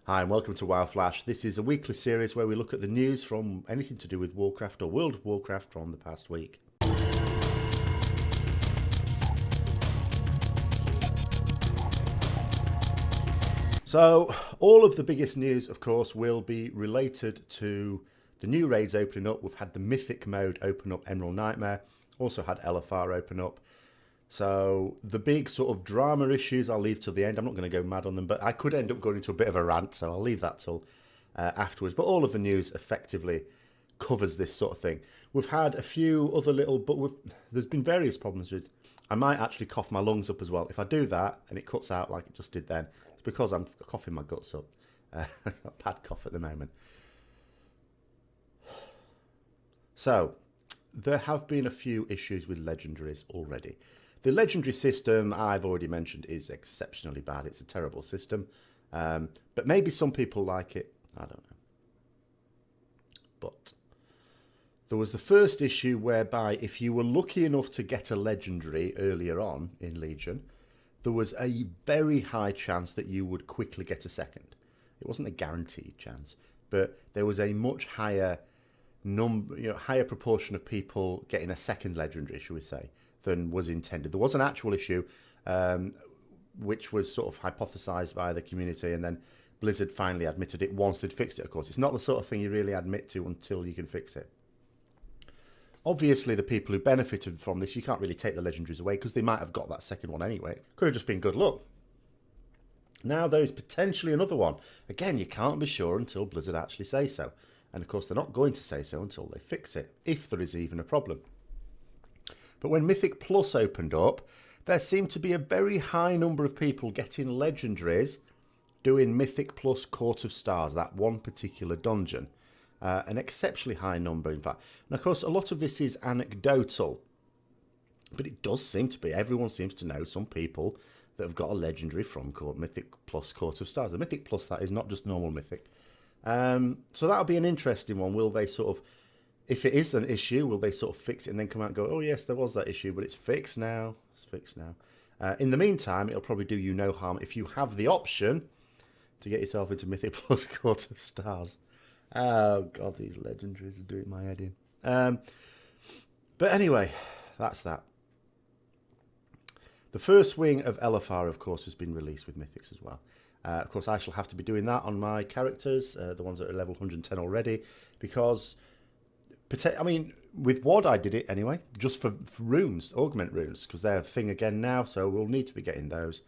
Hi and welcome to WoW Flash. This is a weekly series where we look at the news from anything to do with Warcraft or World of Warcraft from the past week. So, all of the biggest news, of course, will be related to the new raids opening up. We've had the Mythic mode open up, Emerald Nightmare. Also had LFR open up. So the big sort of drama issues I'll leave till the end. I'm not going to go mad on them, but I could end up going into a bit of a rant, so I'll leave that till afterwards. But all of the news effectively covers this sort of thing. We've had a few other little, but there's been various problems with. I might actually cough my lungs up as well. If I do that and it cuts out like it just did then, it's because I'm coughing my guts up. I've got a bad cough at the moment. So there have been a few issues with legendaries already. The legendary system, I've already mentioned, is exceptionally bad. It's a terrible system. But maybe some people like it. I don't know. But there was the first issue whereby if you were lucky enough to get a legendary earlier on in Legion, there was a very high chance that you would quickly get a second. It wasn't a guaranteed chance, but there was a much higher higher proportion of people getting a second legendary, shall we say, than was intended. There was an actual issue which was sort of hypothesized by the community, and then Blizzard finally admitted it once they'd fixed it, of course. It's not the sort of thing you really admit to until you can fix it. Obviously, the people who benefited from this, you can't really take the legendaries away because they might have got that second one anyway. Could have just been good luck. Now there is potentially another one. Again, you can't be sure until Blizzard actually say so. And of course, they're not going to say so until they fix it, if there is even a problem. But when Mythic Plus opened up, there seemed to be a very high number of people getting legendaries doing Mythic Plus Court of Stars, that one particular dungeon. An exceptionally high number, in fact. And of course, a lot of this is anecdotal. But it does seem to be. Everyone seems to know some people that have got a legendary from Mythic Plus Court of Stars. The Mythic Plus, that is not just normal Mythic. So that'll be an interesting one. Will they sort of, if it is an issue, will they sort of fix it and then come out and go, oh yes, there was that issue, but it's fixed now. It's fixed now. In the meantime, it'll probably do you no harm if you have the option to get yourself into Mythic Plus Court of Stars. Oh God, these legendaries are doing my head in. But anyway, that's that. The first wing of LFR, of course, has been released with Mythics as well. Of course, I shall have to be doing that on my characters, the ones that are level 110 already, because, I mean, with WoD I did it anyway, just for runes, augment runes, because they're a thing again now, so we'll need to be getting those.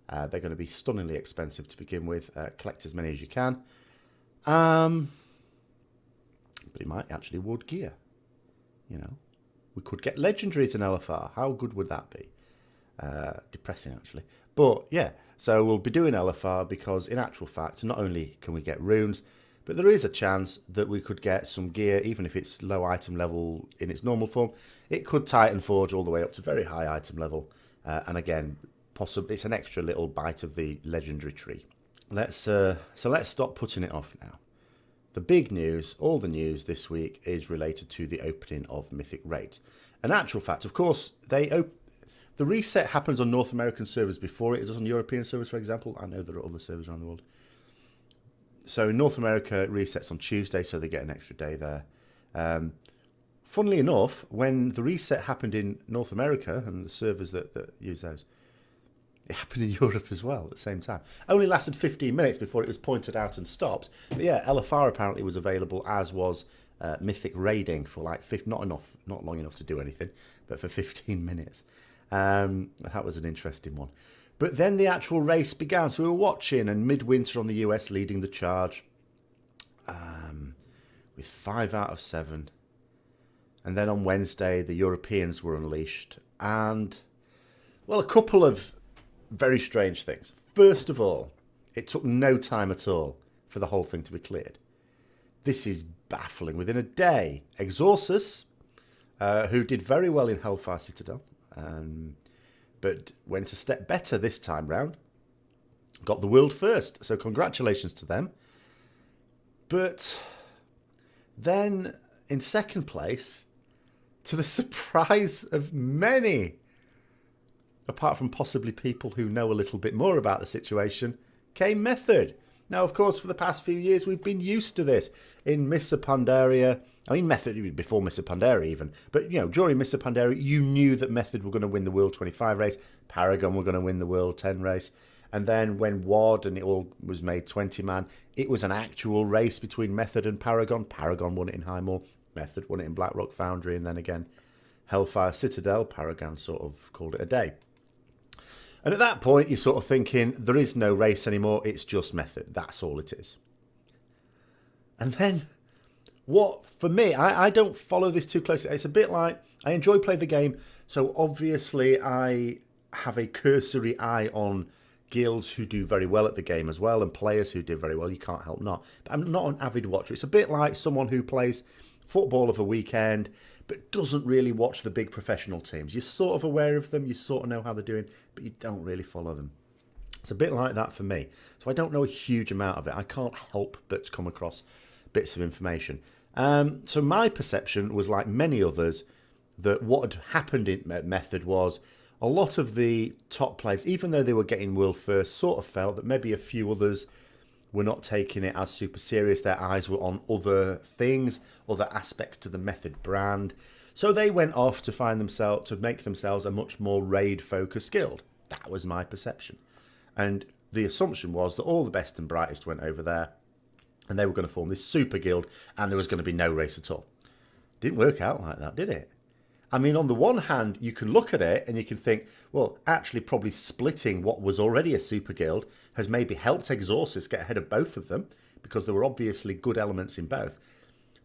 They're going to be stunningly expensive to begin with. Collect as many as you can. But it might actually WoD gear. You know, we could get legendaries in LFR. How good would that be? Depressing, actually. But yeah, so we'll be doing LFR because in actual fact, not only can we get runes, but there is a chance that we could get some gear, even if it's low item level in its normal form. It could Titan Forge all the way up to very high item level. And again, possibly it's an extra little bite of the legendary tree. Let's stop putting it off now. The big news, all the news this week is related to the opening of Mythic Raids. In actual fact, of course, the reset happens on North American servers before it does on European servers, for example. I know there are other servers around the world. So in North America, it resets on Tuesday, so they get an extra day there. Funnily enough, when the reset happened in North America and the servers that use those, it happened in Europe as well at the same time. Only lasted 15 minutes before it was pointed out and stopped. But yeah, LFR apparently was available, as was Mythic Raiding for like not long enough to do anything, but for 15 minutes. That was an interesting one. But then the actual race began. So we were watching, and Midwinter on the US leading the charge with 5 out of 7. And then on Wednesday, the Europeans were unleashed. And, well, a couple of very strange things. First of all, it took no time at all for the whole thing to be cleared. This is baffling. Within a day, Exorcus, who did very well in Hellfire Citadel, but went a step better this time round, got the world first, so congratulations to them. But then in second place, to the surprise of many, apart from possibly people who know a little bit more about the situation, came Method. Now, of course, for the past few years, we've been used to this. In Mr. Pandaria, I mean, Method, before Mr. Pandaria even, but, during Mr. Pandaria, you knew that Method were going to win the World 25 race, Paragon were going to win the World 10 race, and then when WOD and it all was made 20-man, it was an actual race between Method and Paragon. Paragon won it in Highmoor, Method won it in Blackrock Foundry, and then again, Hellfire Citadel, Paragon sort of called it a day. And at that point, you're sort of thinking, there is no race anymore, it's just Method. That's all it is. And then, for me, I don't follow this too closely. It's a bit like, I enjoy playing the game, so obviously I have a cursory eye on guilds who do very well at the game as well, and players who do very well, you can't help not. But I'm not an avid watcher. It's a bit like someone who plays football of a weekend, but doesn't really watch the big professional teams. You're sort of aware of them, you sort of know how they're doing, but you don't really follow them. It's a bit like that for me. So I don't know a huge amount of it. I can't help but come across bits of information. So my perception was, like many others, that what had happened in Method was a lot of the top players, even though they were getting world first, sort of felt that maybe a few others were not taking it as super serious. Their eyes were on other things, other aspects to the Method brand. So they went off to make themselves a much more raid-focused guild. That was my perception. And the assumption was that all the best and brightest went over there, and they were going to form this super guild, and there was going to be no race at all. Didn't work out like that, did it? I mean, on the one hand, you can look at it and you can think, well, actually probably splitting what was already a super guild has maybe helped Exorcist get ahead of both of them, because there were obviously good elements in both.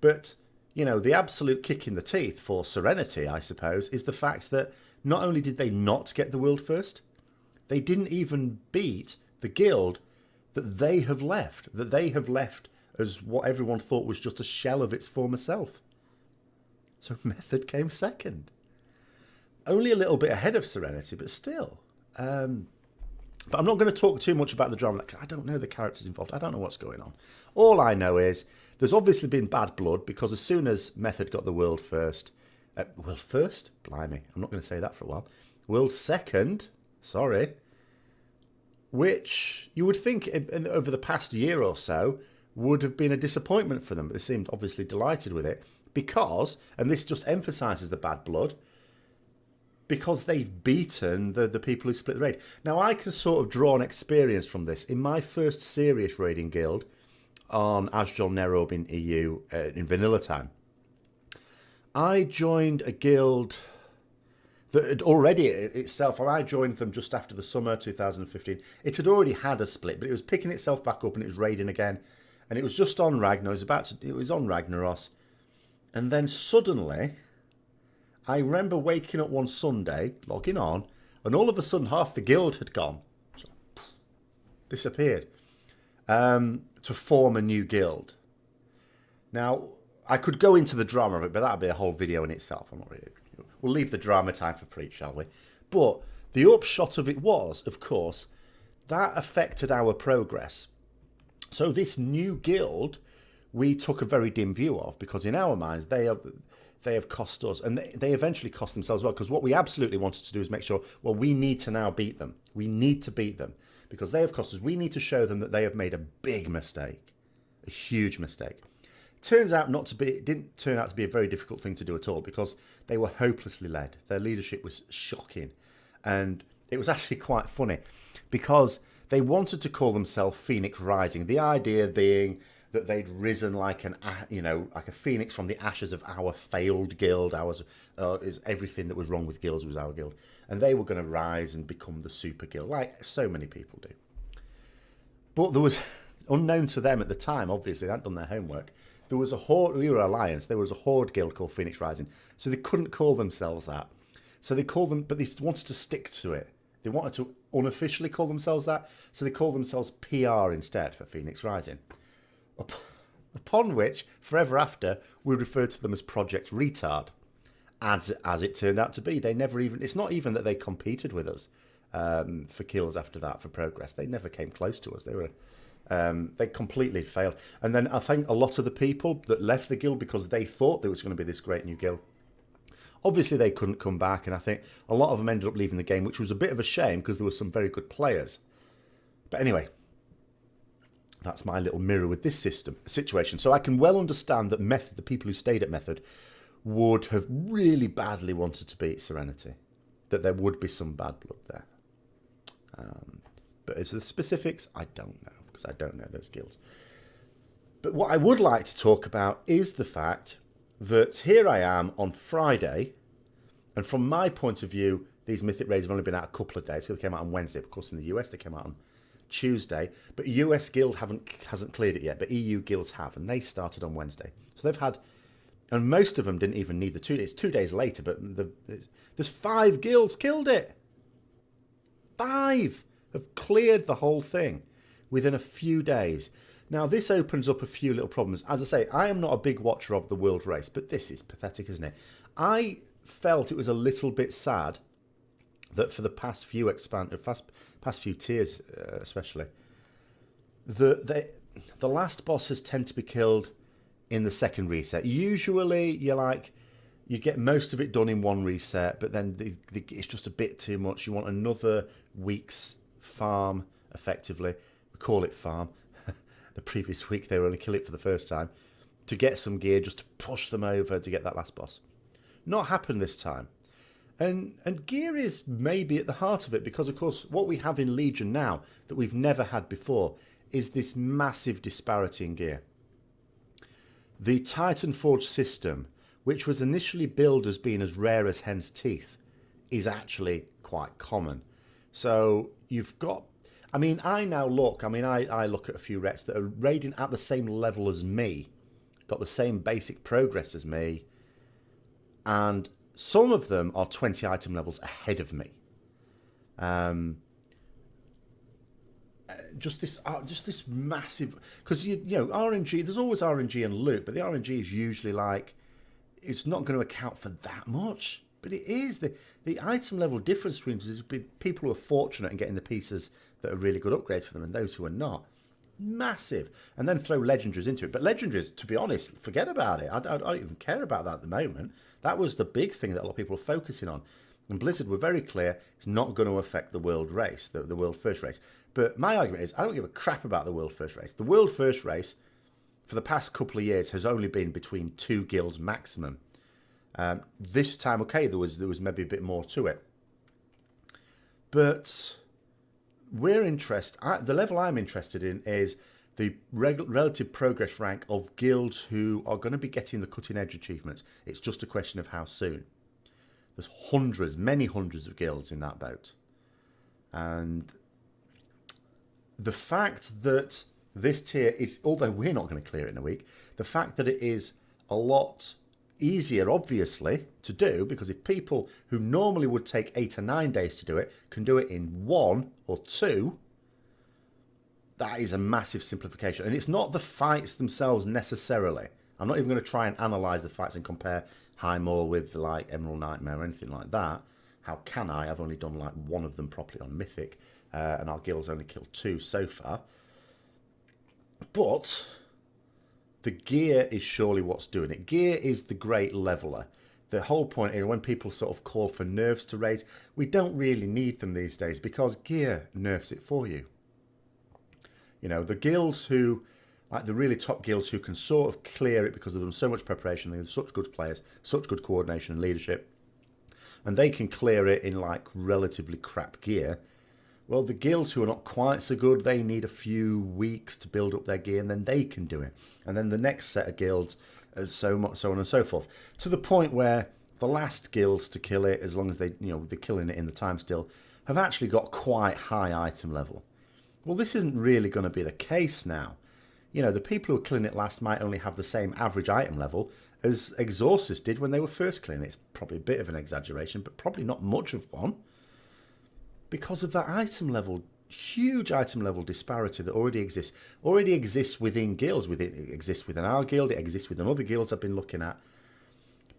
But, the absolute kick in the teeth for Serenity, I suppose, is the fact that not only did they not get the world first, they didn't even beat the guild that they have left as what everyone thought was just a shell of its former self. So Method came second. Only a little bit ahead of Serenity, but still. But I'm not going to talk too much about the drama, because I don't know the characters involved. I don't know what's going on. All I know is there's obviously been bad blood, because as soon as Method got the world first... world first? Blimey, I'm not going to say that for a while. World second? Sorry. Which you would think over the past year or so would have been a disappointment for them. But they seemed obviously delighted with it. Because, and this just emphasises the bad blood, because they've beaten the people who split the raid. Now, I can sort of draw an experience from this. In my first serious raiding guild on Asjol Nerob in EU in vanilla time, I joined a guild that had already itself, I joined them just after the summer 2015. It had already had a split, but it was picking itself back up and it was raiding again. And it was just on Ragnar. It was on Ragnaros. And then suddenly, I remember waking up one Sunday, logging on, and all of a sudden half the guild had gone. So, disappeared. To form a new guild. Now, I could go into the drama of it, but that'd be a whole video in itself. We'll leave the drama time for Preach, shall we? But the upshot of it was, of course, that affected our progress. So this new guild, we took a very dim view of, because in our minds they have cost us, and they eventually cost themselves well, because what we absolutely wanted to do is make sure, well, we need to now beat them. We need to beat them, because they have cost us. We need to show them that they have made a big mistake, a huge mistake. It didn't turn out to be a very difficult thing to do at all, because they were hopelessly led. Their leadership was shocking, and it was actually quite funny, because they wanted to call themselves Phoenix Rising. The idea being that they'd risen like like a phoenix from the ashes of our failed guild. Is everything that was wrong with guilds was our guild, and they were going to rise and become the super guild, like so many people do. But there was, unknown to them at the time, obviously they hadn't done their homework. There was a horde. We were Alliance. There was a horde guild called Phoenix Rising, so they couldn't call themselves that. So they called them, but they wanted to stick to it. They wanted to unofficially call themselves that, so they called themselves PR instead for Phoenix Rising. Upon which, forever after, we referred to them as Project Retard. As it turned out to be, they never even, it's not even that they competed with us for kills after that, for progress. They never came close to us. They completely failed. And then I think a lot of the people that left the guild because they thought there was going to be this great new guild, obviously they couldn't come back, and I think a lot of them ended up leaving the game, which was a bit of a shame because there were some very good players. But anyway, That's my little mirror with this situation. So I can well understand that Method, the people who stayed at Method, would have really badly wanted to beat Serenity. That there would be some bad blood there. But as the specifics, I don't know, because I don't know those guilds. But what I would like to talk about is the fact that here I am on Friday, and from my point of view, these Mythic Raids have only been out a couple of days. So they came out on Wednesday. Of course, in the US, they came out on Tuesday. But US Guild hasn't cleared it yet, but EU guilds have, and they started on Wednesday. So they've had, and most of them didn't even need the 2 days. 2 days later, but there's 5 guilds killed it. 5 have cleared the whole thing within a few days. Now, this opens up a few little problems. As I say, I am not a big watcher of the world race, but this is pathetic, isn't it? I felt it was a little bit sad that for the past few past few tiers, especially, the last bosses tend to be killed in the second reset. Usually, you get most of it done in one reset, but then it's just a bit too much. You want another week's farm, effectively. We call it farm. The previous week, they were only kill it for the first time, to get some gear, just to push them over to get that last boss. Not happened this time. And gear is maybe at the heart of it, because, of course, what we have in Legion now that we've never had before is this massive disparity in gear. The Titan Forge system, which was initially billed as being as rare as hen's teeth, is actually quite common. So you've got, I look at a few rets that are raiding at the same level as me, got the same basic progress as me, and some of them are 20 item levels ahead of me. Just this massive, because you know RNG. There's always RNG and loot, but the RNG is usually it's not going to account for that much. But it is the item level difference between people who are fortunate and getting the pieces that are really good upgrades for them and those who are not. Massive. And then throw legendaries into it. But legendaries, to be honest, forget about it. I don't even care about that at the moment. That was the big thing that a lot of people are focusing on. And Blizzard were very clear it's not going to affect the world race, the world first race. But my argument is I don't give a crap about the world first race. The world first race for the past couple of years has only been between 2 guilds maximum. This time, okay, there was maybe a bit more to it. But the level I'm interested in is the relative progress rank of guilds who are going to be getting the cutting edge achievements. It's just a question of how soon. There's hundreds, many hundreds of guilds in that boat. And the fact that this tier is, although we're not going to clear it in a week, the fact that it is a lot easier, obviously, to do, because if people who normally would take 8 or 9 days to do it can do it in 1 or 2, that is a massive simplification. And it's not the fights themselves necessarily. I'm not even going to try and analyse the fights and compare Highmoor with Emerald Nightmare or anything like that. How can I? I've only done one of them properly on Mythic, and our guild's only killed 2 so far. But the gear is surely what's doing it. Gear is the great leveler. The whole point is when people sort of call for nerfs to raids, we don't really need them these days because gear nerfs it for you. You know, the guilds who, the really top guilds who can sort of clear it because they've done so much preparation, they're such good players, such good coordination and leadership, and they can clear it in relatively crap gear. Well, the guilds who are not quite so good, they need a few weeks to build up their gear, and then they can do it. And then the next set of guilds, so on and so forth, to the point where the last guilds to kill it, as long as they're killing it in the time still, have actually got quite high item level. Well, this isn't really going to be the case now. You know, the people who are killing it last might only have the same average item level as Exorcist did when they were first killing it. It's probably a bit of an exaggeration, but probably not much of one. Because of that item level, huge item level disparity that already exists within guilds. It exists within our guild, it exists within other guilds I've been looking at.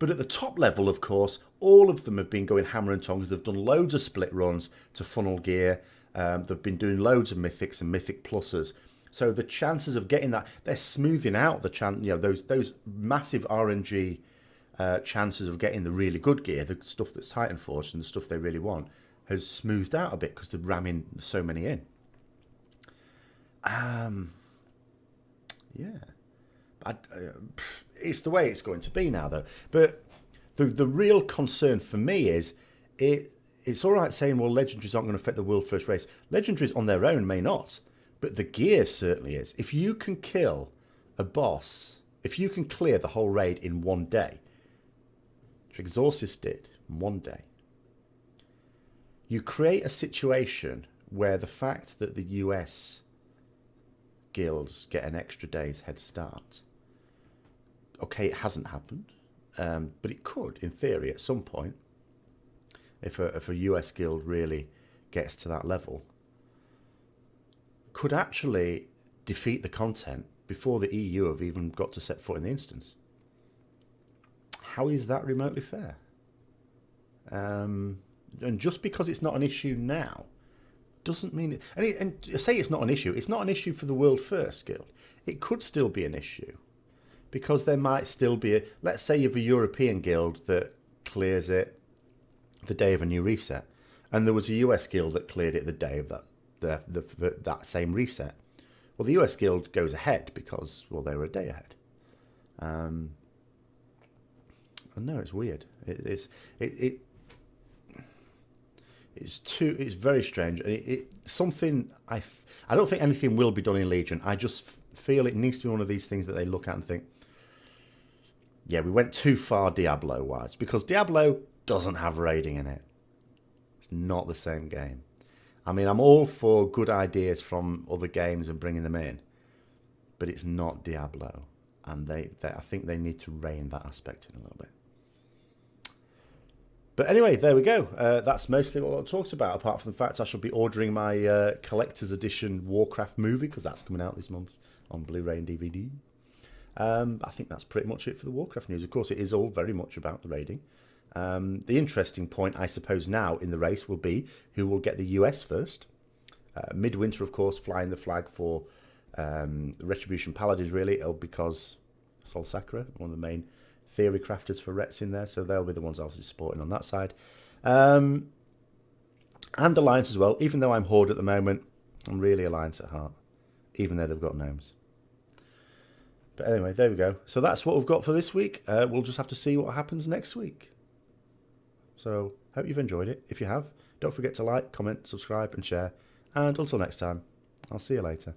But at the top level, of course, all of them have been going hammer and tongs. They've done loads of split runs to funnel gear. They've been doing loads of mythics and mythic pluses. So the chances of getting that, they're smoothing out the those massive RNG chances of getting the really good gear, the stuff that's Titan Forged and the stuff they really want, has smoothed out a bit because they're ramming so many in. It's the way it's going to be now, though. But the real concern for me is it's all right saying, well, legendaries aren't going to affect the world first race. Legendaries on their own may not, but the gear certainly is. If you can kill a boss, if you can clear the whole raid in one day, which Exorcist did in one day, you create a situation where the fact that the US guilds get an extra day's head start, okay, it hasn't happened, but it could, in theory, at some point, if a US guild really gets to that level, could actually defeat the content before the EU have even got to set foot in the instance. How is that remotely fair? And just because it's not an issue now doesn't mean it. And say it's not an issue. It's not an issue for the World First Guild. It could still be an issue because there might still be let's say you have a European guild that clears it the day of a new reset, and there was a US guild that cleared it the day of that same reset. Well, the US guild goes ahead because, well, they were a day ahead. And no, it's weird. It's very strange. Something I don't think anything will be done in Legion. I just feel it needs to be one of these things that they look at and think, yeah, we went too far Diablo wise, because Diablo doesn't have raiding in it. It's not the same game. I mean, I'm all for good ideas from other games and bringing them in, but it's not Diablo, and I think they need to rein that aspect in a little bit. But anyway, there we go. That's mostly what I talked about, apart from the fact I shall be ordering my collector's edition Warcraft movie, because that's coming out this month on Blu-ray and DVD. I think that's pretty much it for the Warcraft news. Of course, it is all very much about the raiding. The interesting point, I suppose, now in the race will be who will get the US first. Midwinter, of course, flying the flag for the Retribution Paladins, really, because Sol Sacra, one of the main theory crafters for Rets in there, so they'll be the ones obviously supporting on that side. And Alliance as well, even though I'm Horde at the moment, I'm really Alliance at heart, even though they've got gnomes. But anyway, there we go. So that's what we've got for this week. We'll just have to see what happens next week. So, hope you've enjoyed it. If you have, don't forget to like, comment, subscribe and share. And until next time, I'll see you later.